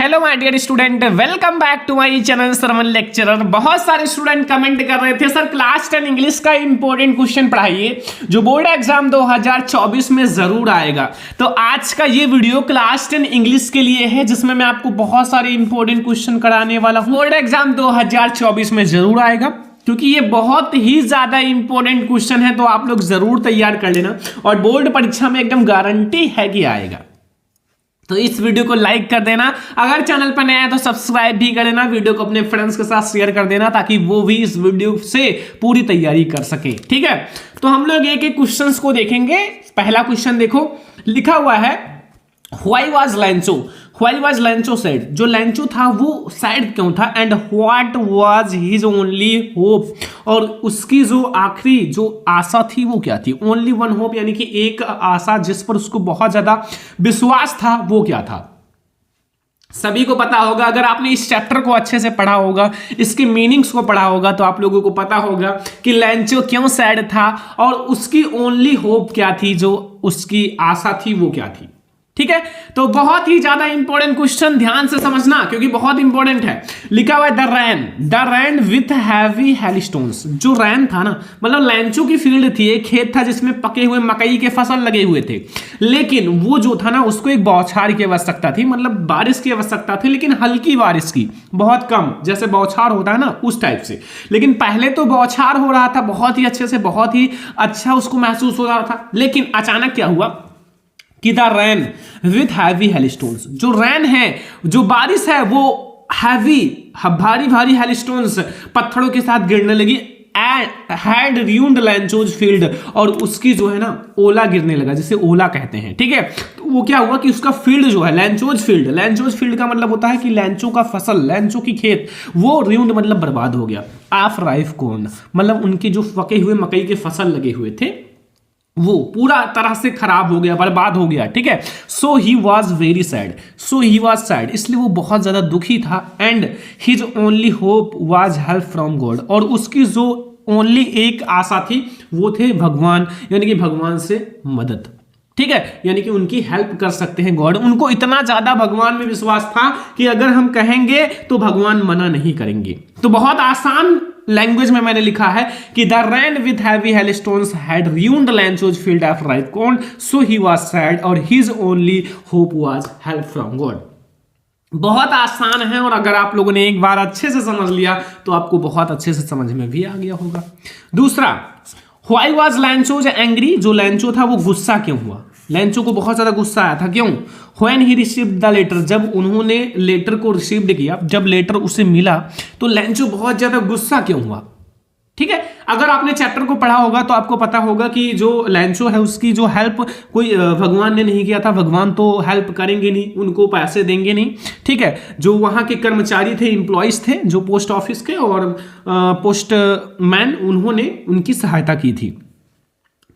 Hello my dear student, welcome back to my channel Sarvan lecturer. बहुत सारे student comment कर रहे थे सर क्लास 10 इंग्लिश का इंपॉर्टेंट क्वेश्चन पढ़ाइए जो बोर्ड एग्जाम 2024 में जरूर आएगा। तो आज का ये वीडियो क्लास 10 इंग्लिश के लिए है जिसमें मैं आपको बहुत सारे इंपॉर्टेंट क्वेश्चन कराने वाला हूँ। बोर्ड एग्जाम 2024 में जरूर आएगा क्योंकि ये बहुत ही ज्यादा इंपॉर्टेंट क्वेश्चन है, तो आप लोग जरूर तैयार कर लेना और बोर्ड परीक्षा में एकदम गारंटी है कि आएगा। तो इस वीडियो को लाइक कर देना, अगर चैनल पर नया है तो सब्सक्राइब भी कर देना, वीडियो को अपने फ्रेंड्स के साथ शेयर कर देना ताकि वो भी इस वीडियो से पूरी तैयारी कर सके। ठीक है, तो हम लोग एक एक क्वेश्चंस को देखेंगे। पहला क्वेश्चन देखो, लिखा हुआ है why was लैंचो, why was लैंचो sad. जो लैंचो था वो सैड क्यों था, and what was his only hope, और उसकी जो आखिरी जो आशा थी वो क्या थी। ओनली वन होप यानी कि एक आशा जिस पर उसको बहुत ज्यादा विश्वास था, वो क्या था। सभी को पता होगा, अगर आपने इस चैप्टर को अच्छे से पढ़ा होगा, इसके मीनिंग्स को पढ़ा होगा, तो आप लोगों को पता होगा कि लैंचो क्यों सैड था और उसकी ओनली होप क्या थी, जो उसकी आशा थी वो क्या थी। ठीक है, तो बहुत ही ज्यादा इंपॉर्टेंट क्वेश्चन, ध्यान से समझना क्योंकि बहुत इंपॉर्टेंट है। लिखा हुआ है द रैन विथ हैवी हेलस्टोन्स। जो रैन था ना, मतलब लैंचो की फील्ड थी, एक खेत था जिसमें पके हुए मकई के फसल लगे हुए थे, लेकिन वो जो था ना उसको एक बौछार की आवश्यकता थी, मतलब बारिश की आवश्यकता थी, लेकिन हल्की बारिश की, बहुत कम, जैसे बौछार होता है ना उस टाइप से। लेकिन पहले तो बौछार हो रहा था बहुत ही अच्छे से, बहुत ही अच्छा उसको महसूस हो रहा था, लेकिन अचानक क्या हुआ कि द रैन विथ हैवी हेलस्टोन्स, जो रैन है, जो बारिश है, वो हैवी, भारी भारी हेलस्टोन्स, पत्थरों के साथ गिरने लगी। हैड र्यून्ड लैंचोज फील्ड, और उसकी जो है ना ओला गिरने लगा, जिसे ओला कहते हैं। ठीक है, तो वो क्या हुआ कि उसका फील्ड जो है लैंचोज फील्ड का मतलब होता है कि लैंचो का फसल, लैंचो की खेत, वो र्यून्ड मतलब बर्बाद हो गया। ऑफ राइफ कॉर्न मतलब उनके जो पके हुए मकई के फसल लगे हुए थे वो पूरा तरह से खराब हो गया, बर्बाद हो गया। ठीक है, सो ही वॉज वेरी सैड, इसलिए वो बहुत ज्यादा दुखी था। And his only hope was help from God, और उसकी जो ओनली एक आशा थी वो थे भगवान, यानी कि भगवान से मदद। ठीक है, यानी कि उनकी हेल्प कर सकते हैं गॉड। उनको इतना ज्यादा भगवान में विश्वास था कि अगर हम कहेंगे तो भगवान मना नहीं करेंगे। तो बहुत आसान लैंग्वेज में मैंने लिखा है कि the rain with heavy hailstones had ruined Lencho's field of ripe corn, so he was sad और his only hope was help from God. बहुत आसान है, और अगर आप लोगों ने एक बार अच्छे से समझ लिया तो आपको बहुत अच्छे से समझ में भी आ गया होगा। दूसरा, व्हाई वाज लैंचोज एंग्री, जो लैंचो था वो गुस्सा क्यों हुआ। लैंचो को बहुत ज्यादा गुस्सा आया था, क्यों। When he received the letter, जब उन्होंने लेटर को रिसीव्ड किया, जब लेटर उसे मिला तो लैंचो बहुत ज्यादा गुस्सा क्यों हुआ। ठीक है, अगर आपने चैप्टर को पढ़ा होगा तो आपको पता होगा कि जो लैंचो है उसकी जो हेल्प कोई भगवान ने नहीं किया था। भगवान तो हेल्प करेंगे नहीं, उनको पैसे देंगे नहीं। ठीक है, जो वहां के कर्मचारी थे, इंप्लॉइज थे, जो पोस्ट ऑफिस के और पोस्टमैन, उन्होंने उनकी सहायता की थी।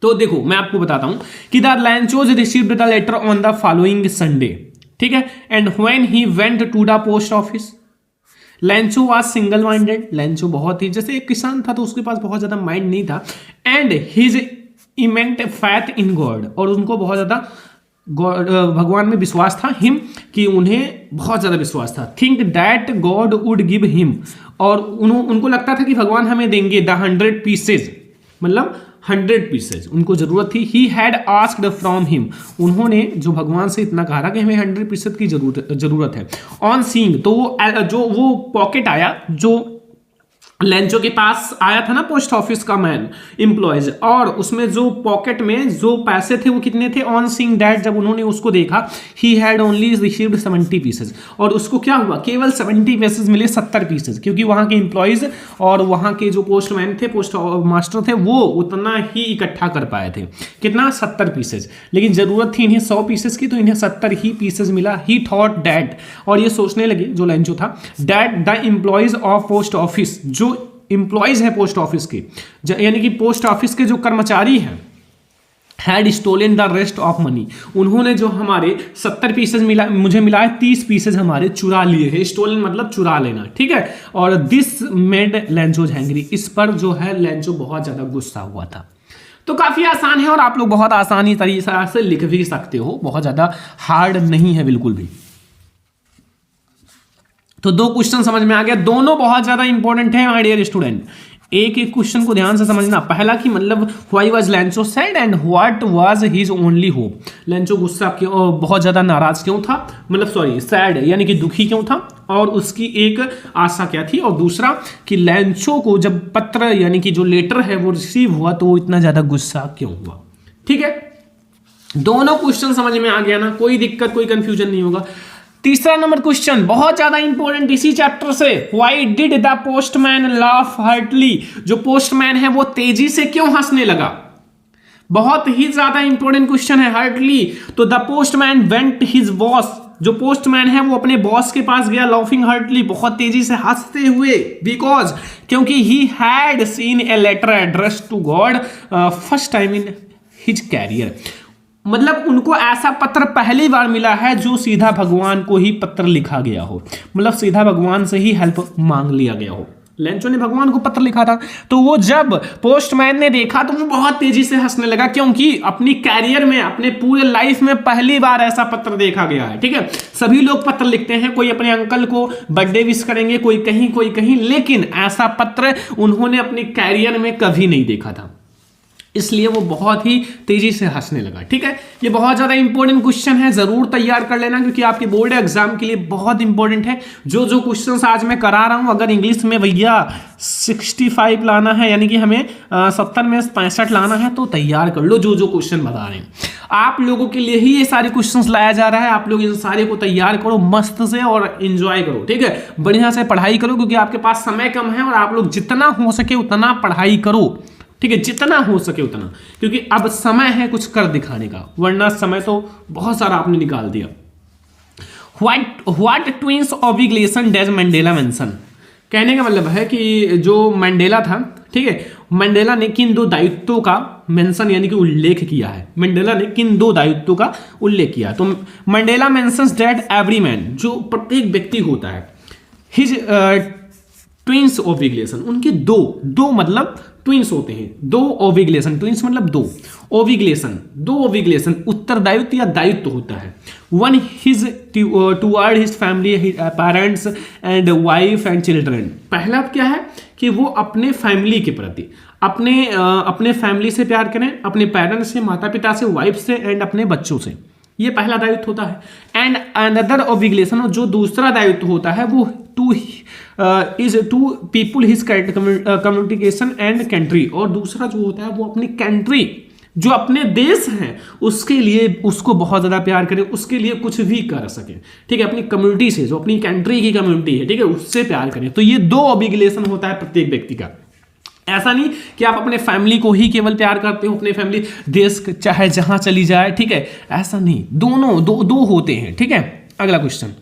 तो देखो मैं आपको बताता हूं कि the Lencho's received the letter on the following Sunday. ठीक है, and when he went to the post office, Lencho was single minded, Lencho बहुत ही, जैसे एक किसान था तो उसके पास बहुत ज्यादा माइंड नहीं था। And his immense faith in God, और उनको बहुत ज्यादा भगवान में विश्वास था। हिम कि उन्हें बहुत ज्यादा विश्वास था। Think that God would give him, और उनको लगता था कि भगवान हमें देंगे द 100 पीसेज, मतलब 100 पीसेज उनको जरूरत थी। He had asked from him, उन्होंने जो भगवान से इतना कहा कि हमें 100% की जरूरत है। ऑन सीइंग, तो वो पॉकेट आया, जो लैंचो के पास आया था ना पोस्ट ऑफिस का मैन, एम्प्लॉयज, और उसमें जो पॉकेट में जो पैसे थे वो कितने थे। ऑन सीइंग दैट, जब उन्होंने उसको देखा, he had only received 70 pieces, और उसको क्या हुआ, केवल 70 पीसेज मिले, 70 पीसेज, क्योंकि वहां के एम्प्लॉयज और वहां के जो पोस्टमैन थे, पोस्ट मास्टर थे, वो उतना ही इकट्ठा कर पाए थे। कितना, 70 पीसेज, लेकिन जरूरत थी इन्हें 100 पीसेज की, तो इन्हें 70 ही पीसेज मिला। ही थॉट दैट, और ये सोचने लगे जो लैंचो था, that the employees of post office, जो इंप्लॉइज है पोस्ट ऑफिस के, यानी कि पोस्ट ऑफिस के जो कर्मचारी हैं, had stolen the rest of money, उन्होंने जो हमारे 70 पीसेज मिला, मुझे मिला है 30 पीसेज हमारे चुरा लिए हैं। स्टोलन मतलब चुरा लेना। ठीक है, और दिस मेड लैंचोज हैंग्री, इस पर जो है लैंचो बहुत ज्यादा गुस्सा हुआ था। तो काफी आसान है और आप लोग बहुत आसानी तरीके से लिख भी सकते हो, बहुत ज्यादा हार्ड नहीं है बिल्कुल भी। तो दो क्वेश्चन समझ में आ गया, दोनों बहुत ज्यादा इंपॉर्टेंट है माय डियर स्टूडेंट। एक एक क्वेश्चन को ध्यान से समझना। पहला कि मतलब why was Lencho sad and what was his only hope. Lencho गुस्सा क्यों, बहुत ज्यादा नाराज क्यों था, मतलब सॉरी सैड यानी कि दुखी क्यों था, और उसकी एक आशा क्या थी। और दूसरा कि लेंचो को जब पत्र यानी कि जो लेटर है वो रिसीव हुआ तो वो इतना ज्यादा गुस्सा क्यों हुआ। ठीक है, दोनों क्वेश्चन समझ में आ गया ना, कोई दिक्कत कोई कंफ्यूजन नहीं होगा। तीसरा नंबर क्वेश्चन बहुत ज्यादा इंपॉर्टेंट इसी चैप्टर से, why did the postman laugh heartily. जो पोस्टमैन है वो तेजी से क्यों हंसने लगा, बहुत ही ज्यादा इंपॉर्टेंट क्वेश्चन है। हार्टली, तो the postman went his boss, जो पोस्टमैन है वो अपने बॉस के पास गया लाफिंग हार्टली, बहुत तेजी से हंसते हुए, बिकॉज क्योंकि he had seen a letter address to God first time in his career. मतलब उनको ऐसा पत्र पहली बार मिला है जो सीधा भगवान को ही पत्र लिखा गया हो, मतलब सीधा भगवान से ही हेल्प मांग लिया गया हो। लेंचो ने भगवान को पत्र लिखा था, तो वो जब पोस्टमैन ने देखा तो वो बहुत तेजी से हंसने लगा, क्योंकि अपनी कैरियर में, अपने पूरे लाइफ में पहली बार ऐसा पत्र देखा गया है। ठीक है, सभी लोग पत्र लिखते हैं, कोई अपने अंकल को बर्थडे विश करेंगे, कोई कहीं, लेकिन ऐसा पत्र उन्होंने अपने कैरियर में कभी नहीं देखा था, इसलिए वो बहुत ही तेजी से हंसने लगा। ठीक है, ये बहुत ज्यादा इंपॉर्टेंट क्वेश्चन है, जरूर तैयार कर लेना, क्योंकि आपके बोर्ड एग्जाम के लिए बहुत इंपॉर्टेंट है। जो जो क्वेश्चंस आज मैं करा रहा हूं, अगर इंग्लिश में भैया 65 लाना है, यानी कि हमें 70 में 65 लाना है, तो तैयार कर लो जो जो क्वेश्चन बता रहे हैं। आप लोगों के लिए ही ये सारे क्वेश्चन लाया जा रहा है, आप लोग इन सारे को तैयार करो मस्त से और एंजॉय करो। ठीक है, बढ़िया से पढ़ाई करो, क्योंकि आपके पास समय कम है और आप लोग जितना हो सके उतना पढ़ाई करो। ठीक है, जितना हो सके उतना, क्योंकि अब समय है कुछ कर दिखाने का, वरना समय तो बहुत सारा आपने निकाल दिया। What twins obligation does Mandela mention. कहने का मतलब है कि जो मंडेला था, ठीक है, मंडेला ने किन दो दायित्वों का मेंशन यानी कि उल्लेख किया है। मंडेला ने किन दो दायित्वों का उल्लेख किया, तो Mandela mentions that every man, जो प्रत्येक व्यक्ति होता है, हिज ट्विंस ओविगुलेशन, उनके दो मतलब ट्विंस होते हैं, दो ओविगुलेशन, ट्विंस मतलब दो ओविगुलेशन उत्तरदायित्व या दायित्व होता है। One his toward his family, parents and wife and children. पहला क्या है कि वो अपने फैमिली के प्रति, अपने फैमिली से प्यार करें, अपने पेरेंट्स से, माता पिता से, वाइफ से एंड अपने बच्चों से, ये पहला दायित्व होता है। एंड अनदर ऑब्लिगेशन, जो दूसरा दायित्व होता है वो to people his communication and country, और दूसरा जो होता है वो अपनी कंट्री, जो अपने देश हैं उसके लिए उसको बहुत ज़्यादा प्यार करें, उसके लिए कुछ भी कर सके। ठीक है, अपनी कम्युनिटी से, जो अपनी कंट्री की कम्युनिटी है, ठीक है, उससे प्यार करें। तो ये दो ऑब्लिगेशन होता है प्रत्येक व्यक्ति का। ऐसा नहीं कि आप अपने फैमिली को ही केवल प्यार करते हो, अपने फैमिली देश चाहे जहां चली जाए, ठीक है, ऐसा नहीं, दोनों दो होते हैं। ठीक है, अगला क्वेश्चन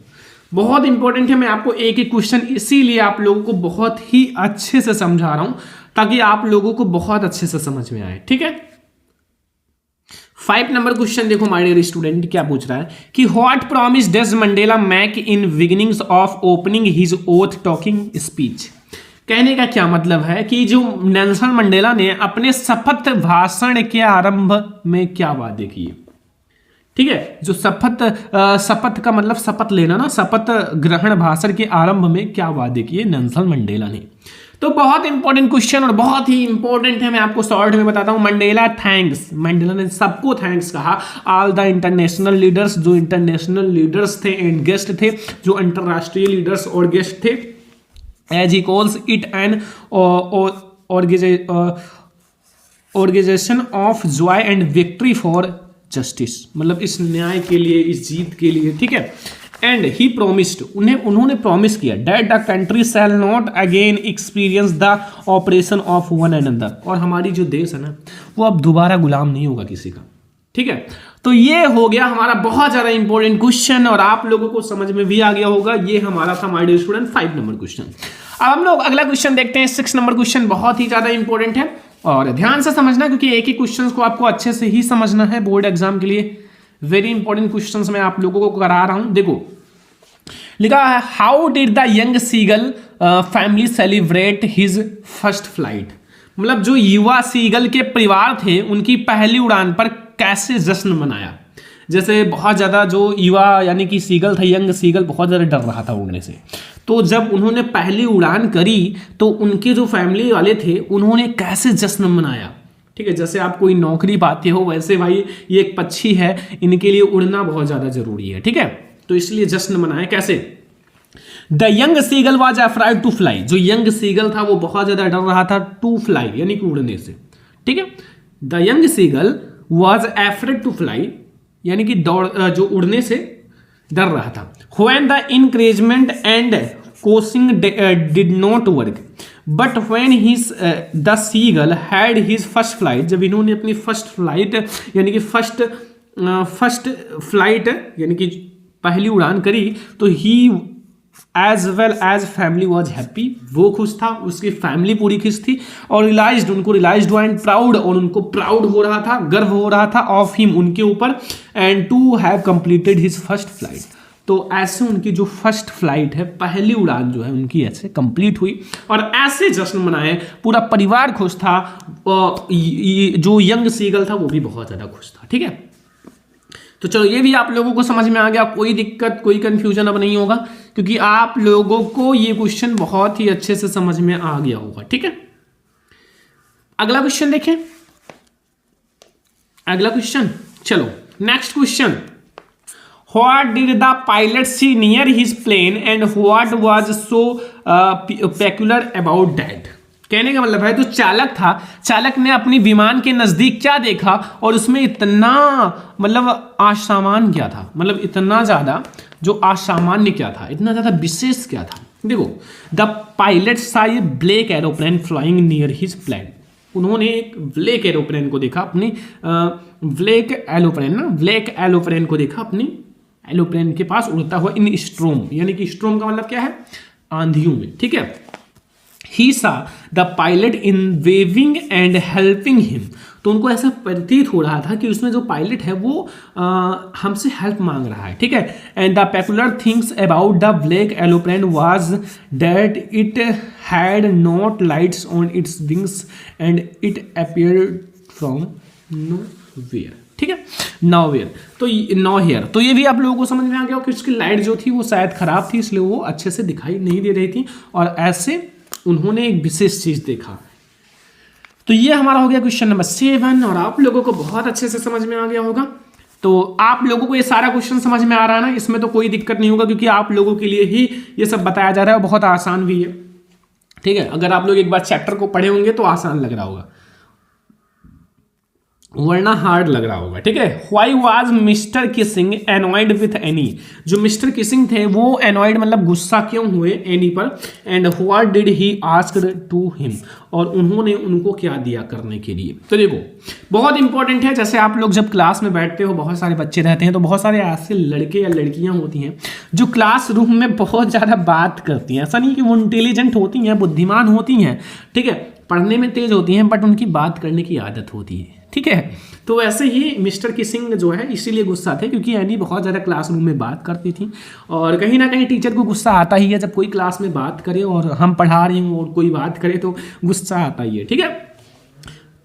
बहुत इंपॉर्टेंट है, मैं आपको एक एक क्वेश्चन इसीलिए आप लोगों को बहुत ही अच्छे से समझा रहा हूं, ताकि आप लोगों को बहुत अच्छे से समझ में आए। ठीक है, 5 नंबर क्वेश्चन देखो माय डियर स्टूडेंट, क्या पूछ रहा है कि what promise does Mandela make in beginnings of opening his oath talking speech. कहने का क्या मतलब है कि जो नेल्सन मंडेला ने अपने शपथ भाषण के आरंभ में क्या वादे किए। ठीक है, जो शपथ का मतलब शपथ लेना ना, शपथ ग्रहण भाषण के आरंभ में क्या वादे किए नेल्सन मंडेला ने। तो बहुत इंपॉर्टेंट क्वेश्चन और बहुत ही इंपॉर्टेंट है, मैं आपको शॉर्ट में बताता हूं। मंडेला ने सबको थैंक्स कहा, ऑल द इंटरनेशनल लीडर्स, जो इंटरनेशनल लीडर्स थे एंड गेस्ट थे, जो अंतरराष्ट्रीय लीडर्स और गेस्ट थे, as he calls it an organization of joy and victory for justice, मतलब इस न्याय के लिए, इस जीत के लिए। ठीक है, एंड ही प्रोमिस्ड, उन्होंने प्रॉमिस किया, that the country shall not again experience the operation of one another, और हमारी जो देश है ना वो अब दोबारा गुलाम नहीं होगा किसी का। ठीक है, तो ये हो गया हमारा बहुत ज्यादा इंपॉर्टेंट क्वेश्चन, और आप लोगों को समझ में भी आ गया होगा। ये हमारा था my dear student 5 number question. अब हम लोग अगला क्वेश्चन देखते हैं, 6 नंबर क्वेश्चन, बहुत ही ज्यादा इंपॉर्टेंट है और ध्यान से समझना, क्योंकि एक ही क्वेश्चन को आपको अच्छे से ही समझना है बोर्ड एग्जाम के लिए। वेरी इंपॉर्टेंट क्वेश्चन मैं आप लोगों को करा रहा हूं। देखो लिखा है, how did the young seagull family celebrate his first flight. मतलब जो युवा सीगल के परिवार थे उनकी पहली उड़ान पर कैसे जश्न मनाया। जैसे बहुत ज़्यादा जो युवा यानी कि सीगल था, यंग सीगल, बहुत ज़्यादा डर रहा था उड़ने से। तो जब उन्होंने पहली उड़ान करी तो उनके जो फैमिली वाले थे उन्होंने कैसे जश्न मनाया। ठीक है, जैसे आप कोई नौकरी पाते हो वैसे भाई ये एक पक्षी है, इनके लिए उड़ना बहुत ज़्यादा जरूरी है। ठीक है, तो इसलिए जश्न मनाए कैसे। The young seagull was afraid to fly, जो यंग सीगल था वो बहुत ज़्यादा डर रहा था टू फ्लाई यानी कि उड़ने से। ठीक है, the young seagull was afraid to fly यानी कि जो उड़ने से डर रहा था। When the encouragement and coaxing did not work, but when the seagull had his first flight, जब इन्होंने अपनी फर्स्ट फ्लाइट यानी कि फर्स्ट फ्लाइट यानी कि पहली उड़ान करी तो he as well as family was happy, वो खुश था, उसकी फैमिली पूरी खुश थी, और उनको रियलाइज्ड एंड प्राउड, और उनको प्राउड हो रहा था, गर्व हो रहा था ऑफ हिम, उनके ऊपर, and to have completed his first flight. तो ऐसे उनकी जो फर्स्ट फ्लाइट है, पहली उड़ान जो है उनकी ऐसे कंप्लीट हुई और ऐसे जश्न मनाए, पूरा परिवार खुश था, जो यंग सीगल था वो भी बहुत ज़्यादा खुश था। ठीक है, तो चलो ये भी आप लोगों को समझ में आ गया, कोई दिक्कत कोई कंफ्यूजन अब नहीं होगा, क्योंकि आप लोगों को ये क्वेश्चन बहुत ही अच्छे से समझ में आ गया होगा। ठीक है, अगला क्वेश्चन देखें, अगला क्वेश्चन, चलो next question. What did the pilot see near his plane and what was so peculiar about that? कहने का मतलब है, जो चालक था, चालक ने अपनी विमान के नजदीक क्या देखा और उसमें इतना मतलब असामान्य क्या था, मतलब इतना ज्यादा जो असामान्य क्या था, इतना ज्यादा विशेष क्या था। देखो, द पायलट सा ये black aeroplane flying near his plane, उन्होंने एक ब्लैक एरोप्लेन को देखा, अपनी ब्लैक एरोप्लेन को देखा अपनी एरोप्लेन के पास उड़ता हुआ इन स्ट्रोम, यानी कि स्ट्रोम का मतलब क्या है, आंधियों में। ठीक है, he saw the pilot in waving and helping him, तो उनको ऐसा प्रतीत हो रहा था कि उसमें जो पायलट है वो हमसे हेल्प मांग रहा है। ठीक है, and the peculiar things about the black aeroplane was that it had not lights on its wings and it appeared from nowhere. ठीक है, नोवेयर तो नो हेयर, तो ये भी आप लोगों को समझ में आ गया कि उसकी लाइट जो थी वो शायद खराब थी, इसलिए वो अच्छे से दिखाई नहीं दे रही थी, और ऐसे उन्होंने एक विशेष चीज देखा। तो ये हमारा हो गया क्वेश्चन नंबर 7, और आप लोगों को बहुत अच्छे से समझ में आ गया होगा। तो आप लोगों को ये सारा क्वेश्चन समझ में आ रहा है ना, इसमें तो कोई दिक्कत नहीं होगा, क्योंकि आप लोगों के लिए ही ये सब बताया जा रहा है, बहुत आसान भी है। ठीक है, अगर आप लोग एक बार चैप्टर को पढ़े होंगे तो आसान लग रहा होगा, वरना हार्ड लग रहा होगा। ठीक है, why was mister Keesing annoyed with Annie, जो मिस्टर किसिंग थे वो एनॉयड मतलब गुस्सा क्यों हुए एनी पर, and what did he asked to him, और उन्होंने उनको क्या दिया करने के लिए। तो देखो, बहुत इंपॉर्टेंट है, जैसे आप लोग जब क्लास में बैठते हो, बहुत सारे बच्चे रहते हैं, तो बहुत सारे ऐसे लड़के या लड़कियां होती हैं जो क्लासरूम में बहुत ज़्यादा बात करती हैं। ऐसा नहीं कि वो इंटेलिजेंट होती हैं, बुद्धिमान होती हैं, ठीक है, पढ़ने में तेज होती हैं, बट उनकी बात करने की आदत होती है। ठीक है, तो वैसे ही मिस्टर किसिंग जो है इसीलिए गुस्सा थे, क्योंकि एनी बहुत ज़्यादा क्लासरूम में बात करती थी, और कहीं ना कहीं टीचर को गुस्सा आता ही है जब कोई क्लास में बात करे, और हम पढ़ा रहे हों और कोई बात करे तो गुस्सा आता ही है। ठीक है,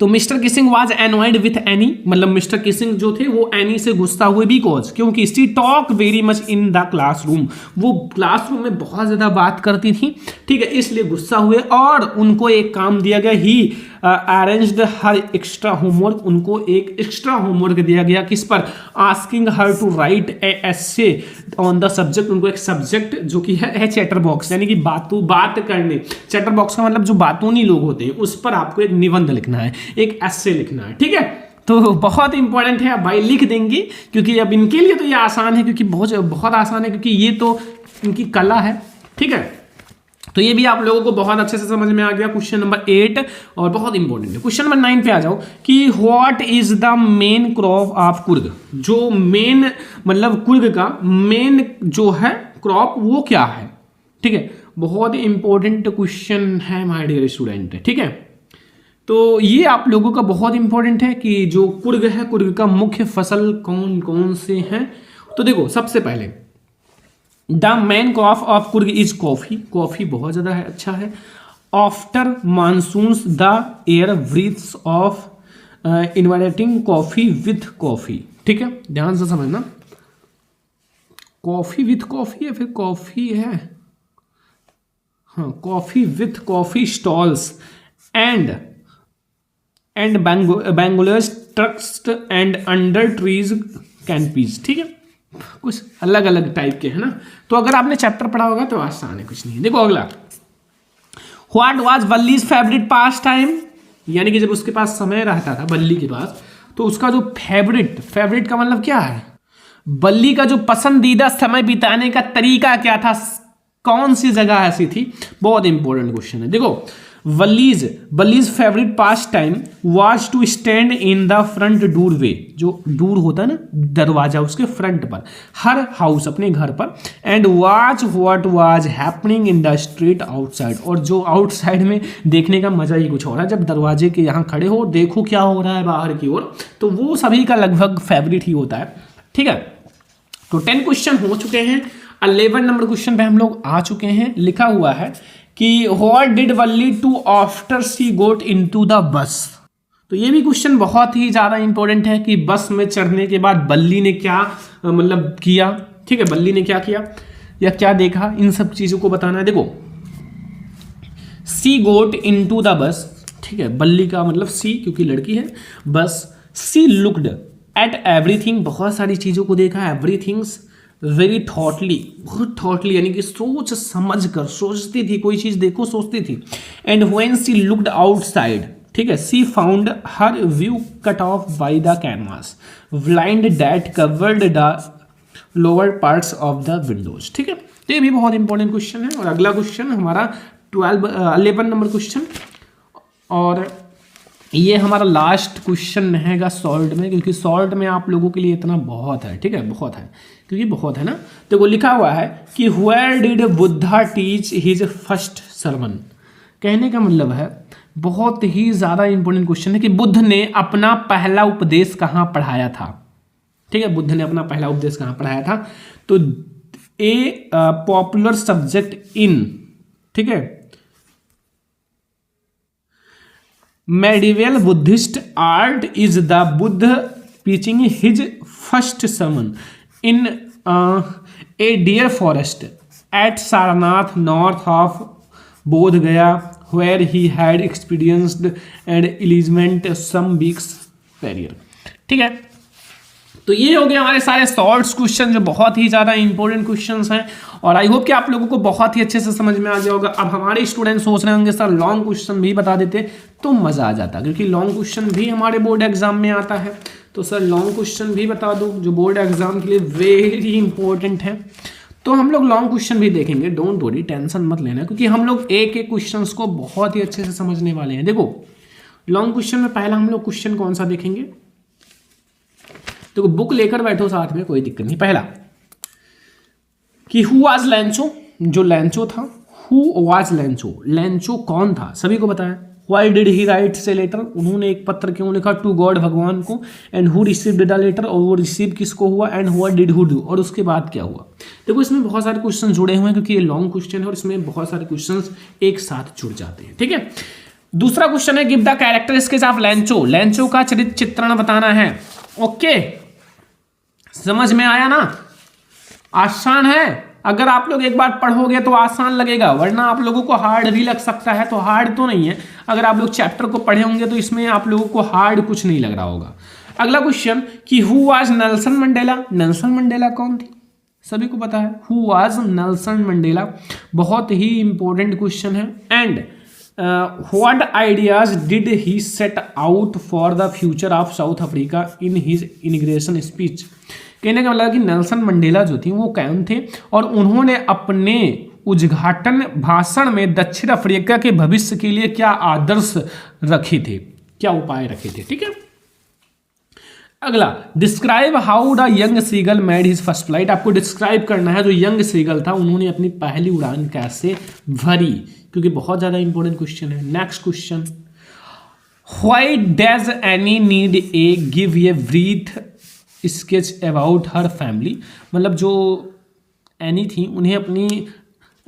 तो mister Keesing was annoyed with any, मतलब मिस्टर किसिंग जो थे वो एनी से गुस्सा हुए, बिकॉज क्योंकि she talk very much in the classroom, वो क्लासरूम में बहुत ज़्यादा बात करती थी। ठीक है, इसलिए गुस्सा हुए, और उनको एक काम दिया गया, he arranged her extra homework, उनको एक एक्स्ट्रा होमवर्क दिया गया, किस पर, asking her to write a essay on the subject, उनको एक सब्जेक्ट जो कि है चैटर बॉक्स, यानी कि बात करने, चैटर बॉक्स का मतलब जो बातूनी लोग होते हैं उस पर आपको एक निबंध लिखना है, एक एस्से लिखना है। ठीक है, तो बहुत इंपॉर्टेंट है, अब भाई लिख देंगे, क्योंकि अब इनके लिए तो ये आसान है, क्योंकि बहुत आसान है, क्योंकि ये तो इनकी कला है। ठीक है, तो ये भी आप लोगों को बहुत अच्छे से समझ में आ गया क्वेश्चन नंबर 8, और बहुत इंपॉर्टेंट है। क्वेश्चन नंबर 9 पे आ जाओ कि what is the main crop of Coorg, जो मेन मतलब कुर्ग का मेन जो है क्रॉप वो क्या है। ठीक है, बहुत इंपॉर्टेंट क्वेश्चन है माय डियर स्टूडेंट। ठीक है, तो ये आप लोगों का बहुत इंपॉर्टेंट है कि जो कुर्ग है, कुर्ग का मुख्य फसल कौन कौन से हैं। तो देखो, सबसे पहले the main crop of Coorg is coffee, coffee बहुत ज़्यादा है, अच्छा है। After monsoons the air breathes of inviting coffee with coffee. ठीक है, ध्यान से समझना। कॉफी विथ कॉफी है, फिर कॉफी है, हाँ, coffee with coffee stalls and bangle sellers trucks and under trees canopies. ठीक है, कुछ अलग अलग टाइप के है ना। तो अगर आपने चैप्टर पढ़ा होगा तो आसान है, कुछ नहीं है। देखो अगला, what was Valli's favourite pastime, यानी कि जब उसके पास समय रहता था बल्ली के पास, तो उसका जो फेवरेट का मतलब क्या है, बल्ली का जो पसंदीदा समय बिताने का तरीका क्या था, कौन सी जगह ऐसी थी, बहुत इंपॉर्टेंट क्वेश्चन है। देखो Valli's favourite pastime was to stand in the front doorway, जो डोर होता है ना दरवाजा, उसके फ्रंट पर, हर हाउस अपने घर पर, and watch what was happening in the street outside, और जो आउटसाइड में देखने का मजा ही कुछ हो रहा है, जब दरवाजे के यहाँ खड़े हो देखो क्या हो रहा है बाहर की ओर, तो वो सभी का लगभग फेवरेट ही होता है। ठीक है, तो 10 क्वेश्चन हो चुके हैं। 11 नंबर क्वेश्चन पे हम लोग आ चुके हैं। लिखा हुआ है कि what did Valli do after she got into the bus. तो ये भी क्वेश्चन बहुत ही ज़्यादा इंपॉर्टेंट है कि बस में चढ़ने के बाद बल्ली ने क्या मतलब किया। ठीक है, बल्ली ने क्या किया या क्या देखा, इन सब चीज़ों को बताना है। देखो, सी गोट इनटू द बस, ठीक है, बल्ली का मतलब सी क्योंकि लड़की है, बस। सी लुक्ड एट एवरीथिंग, बहुत सारी चीज़ों को देखा, एवरीथिंग्स वेरी थॉटली, बहुत थॉटली यानी कि सोच समझ कर सोचती थी, कोई चीज़ देखो सोचती थी। And when she looked outside, ठीक है, she found her view cut off by the canvas blind that covered the lower parts of the windows. ठीक है, तो ये भी बहुत इंपॉर्टेंट क्वेश्चन है। और अगला क्वेश्चन हमारा 11 नंबर क्वेश्चन, और ये हमारा लास्ट क्वेश्चन रहेगा सॉल्ट में, क्योंकि सॉल्ट में आप लोगों के लिए इतना बहुत है। ठीक है, बहुत है, क्योंकि बहुत है ना। तो वो लिखा हुआ है कि where did Buddha teach his first sermon. कहने का मतलब है, बहुत ही ज़्यादा इंपॉर्टेंट क्वेश्चन है कि बुद्ध ने अपना पहला उपदेश कहाँ पढ़ाया था। ठीक है, बुद्ध ने अपना पहला उपदेश कहाँ पढ़ाया था, तो ए पॉपुलर सब्जेक्ट इन, ठीक है, medieval Buddhist art is the Buddha preaching his first sermon in a deer forest at Sarnath north of Bodh Gaya, where he had experienced an enlightenment some weeks prior। ठीक है, तो ये हो गए हमारे सारे शॉर्ट्स क्वेश्चन जो बहुत ही ज़्यादा इंपॉर्टेंट क्वेश्चंस हैं, और आई होप कि आप लोगों को बहुत ही अच्छे से समझ में आ गया होगा। अब हमारे स्टूडेंट सोच रहे होंगे सर लॉन्ग क्वेश्चन भी बता देते तो मज़ा आ जाता, क्योंकि लॉन्ग क्वेश्चन भी हमारे बोर्ड एग्जाम में आता है। तो सर लॉन्ग क्वेश्चन भी बता दो जो बोर्ड एग्जाम के लिए वेरी इंपॉर्टेंट है। तो हम लोग लॉन्ग क्वेश्चन भी देखेंगे, डोंट वरी, टेंशन मत लेना, क्योंकि हम लोग एक एक क्वेश्चन को बहुत ही अच्छे से समझने वाले हैं। देखो लॉन्ग क्वेश्चन में पहला हम लोग क्वेश्चन कौन सा देखेंगे, तो बुक लेकर बैठो साथ में, कोई दिक्कत नहीं। पहला कि हु वाज लैंचो, जो लैंचो था, हु वाज लैंचो, लैंचो कौन था, सभी को बताया। व्हाई डिड ही राइट से लेटर, उन्होंने एक पत्र क्यों लिखा, टू गॉड, भगवान को। And who received the letter, और वो रिसीव किसको हुआ। And what did who do, और उसके बाद क्या हुआ। देखो इसमें बहुत सारे क्वेश्चन जुड़े हुए हैं, क्योंकि ये लॉन्ग क्वेश्चन है और इसमें बहुत सारे क्वेश्चन एक साथ जुड़ जाते हैं। ठीक है, दूसरा क्वेश्चन है गिव द कैरेक्टरिस्टिक्स ऑफ लैंचो, लैंचो का चरित्र चित्रण बताना है। ओके, समझ में आया ना, आसान है। अगर आप लोग एक बार पढ़ोगे तो आसान लगेगा, वरना आप लोगों को हार्ड भी लग सकता है। तो हार्ड तो नहीं है, अगर आप लोग चैप्टर को पढ़े होंगे तो इसमें आप लोगों को हार्ड कुछ नहीं लग रहा होगा। अगला क्वेश्चन कि who was Nelson Mandela, Nelson Mandela कौन थी, सभी को पता है, हु वाज नेल्सन मंडेला, बहुत ही इंपॉर्टेंट क्वेश्चन है। And what ideas did he set out for the future of South Africa in his inauguration speech. कहने का मतलब कि नेल्सन मंडेला जो थी वो कौन थे, और उन्होंने अपने उद्घाटन भाषण में दक्षिण अफ्रीका के भविष्य के लिए क्या आदर्श रखे थे, क्या उपाय रखे थे। ठीक है, अगला describe how the young seagull made his first flight, आपको डिस्क्राइब करना है जो यंग सीगल था उन्होंने अपनी पहली उड़ान कैसे भरी, क्योंकि बहुत ज्यादा इंपॉर्टेंट क्वेश्चन है। Next question, why does Annie need a give a brief sketch about her family, मतलब जो एनी थी उन्हें अपनी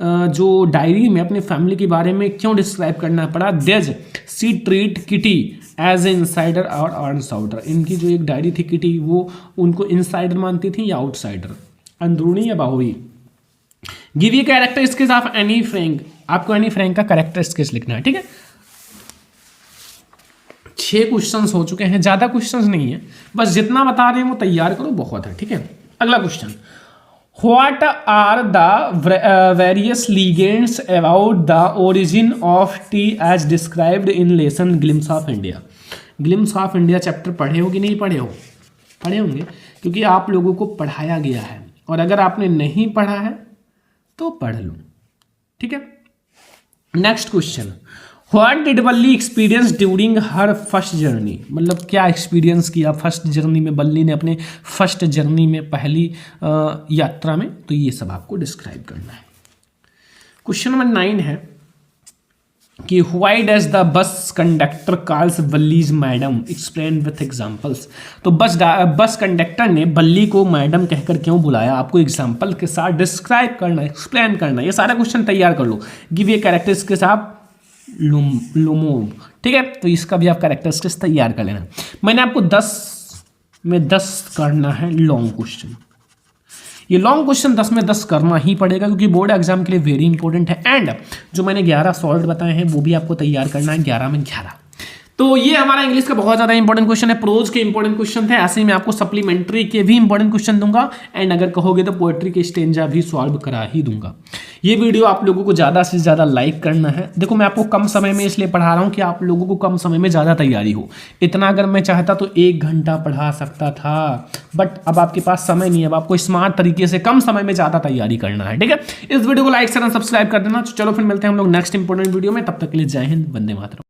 जो डायरी में अपने फैमिली के बारे में क्यों डिस्क्राइब करना पड़ा? Does she treat Kitty as a insider और आउटसाइडर। इनकी जो एक डायरी थी किटी, वो उनको इनसाइडर मानती थी या आउटसाइडर, अंदरूनी या बाहरी। गिव ये character sketch of Anne Frank. आपको एनी फ्रैंक का कैरेक्टर स्केच लिखना है, ठीक है। 6 क्वेश्चंस हो चुके हैं, ज़्यादा क्वेश्चंस नहीं है, बस जितना बता रहे हैं वो तैयार करो, बहुत है, ठीक है। अगला question, what are the various legends about the origin of tea as described in lesson glimpse of India. Glimpse of India chapter पढ़े हो कि नहीं पढ़े हो? पढ़े होंगे, क्योंकि आप लोगों को पढ़ाया गया है, और अगर आपने नहीं पढ़ा है तो पढ़ लो, ठीक है। नेक्स्ट क्वेश्चन, व्हाट डिड बल्ली experience during her first journey. मतलब क्या एक्सपीरियंस किया फर्स्ट जर्नी में, बल्ली ने अपने फर्स्ट जर्नी में, पहली यात्रा में, तो ये सब आपको डिस्क्राइब करना है। क्वेश्चन नंबर 9 है कि why does the bus conductor calls Valli's madam, explain with examples. तो बस कंडक्टर ने बल्ली को मैडम कहकर क्यों बुलाया, आपको एग्जांपल के साथ डिस्क्राइब करना, एक्सप्लेन करना। ये सारा क्वेश्चन तैयार कर लो। गिव ये कैरेक्टर्स के साथ लुमोव, ठीक है। तो इसका भी आप कैरेक्टरिस्टिक्स तैयार कर लेना। मैंने आपको 10 में 10 करना है लॉन्ग क्वेश्चन। ये लॉन्ग क्वेश्चन 10 में 10 करना ही पड़ेगा, क्योंकि बोर्ड एग्जाम के लिए वेरी इंपॉर्टेंट है। एंड जो मैंने 11 सॉल्व बताए हैं वो भी आपको तैयार करना है, 11 में 11। तो ये हमारा इंग्लिश का बहुत ज़्यादा इंपॉर्टेंट क्वेश्चन है, प्रोज के इंपॉर्टेंट क्वेश्चन थे। ऐसे ही मैं आपको सप्लीमेंट्री के भी इंपॉर्टेंट क्वेश्चन दूंगा, एंड अगर कहोगे तो पोएट्री के स्टेंजा भी सॉल्व करा ही दूंगा। ये वीडियो आप लोगों को ज़्यादा से ज़्यादा लाइक करना है। देखो मैं आपको कम समय में इसलिए पढ़ा रहा हूँ कि आप लोगों को कम समय में ज़्यादा तैयारी हो। इतना अगर मैं चाहता तो 1 घंटा पढ़ा सकता था, बट अब आपके पास समय नहीं है। अब आपको स्मार्ट तरीके से कम समय में ज़्यादा तैयारी करना है, ठीक है। इस वीडियो को लाइक शेयर सब्सक्राइब कर देना। चलो फिर मिलते हैं हम लोग नेक्स्ट इंपॉर्टेंट वीडियो में, तब तक के लिए जय हिंद, वंदे मातरम।